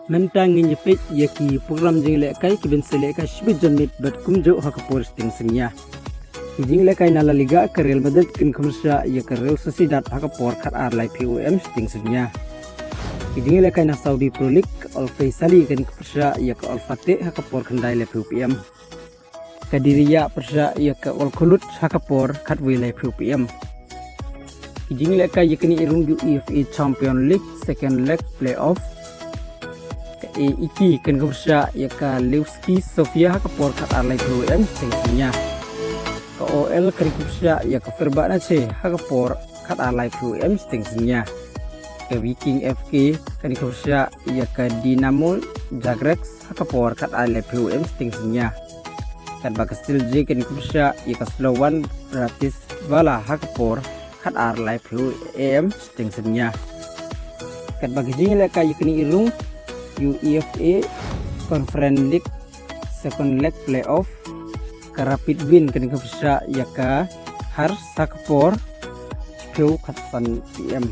mentang nyepik yaki program jing lekai kibin seleka shibit jonmit bat kumjo hakapor sting singya jing lekai na La Liga ke Real Madrid kin kumsha ya ke Real Sociedad hakapor khat ar lai POM sting singya jing lekai na Saudi Pro League Al Faisali kin kumsha ya ke Al Fateh hakapor khandai lai POM Kadiriya persha ya ke Al Khulud hakapor khat wi lai POM jing lekai yakni irung UEFA Champions League second leg playoff iki kan kumsha ya ka Lewski Sofia hakapor khat ar lai POM sting singya ka OL kan kumsha ya ka Fenerbahce ce hakapor khat ar lai POM sting singya ka Viking FK kan kumsha ya ka Dinamo Zagreb hakapor khat ar lai POM sting singya kan Bakastil J kan kumsha ya ka Slovan Bratislava hakapor khat ar lai POM sting singya kan bagi la ka yakni irung UEFA Conference League second leg playoff ka Rapid Wien kan kumsha ya ka Hars hakapor POM khat san PM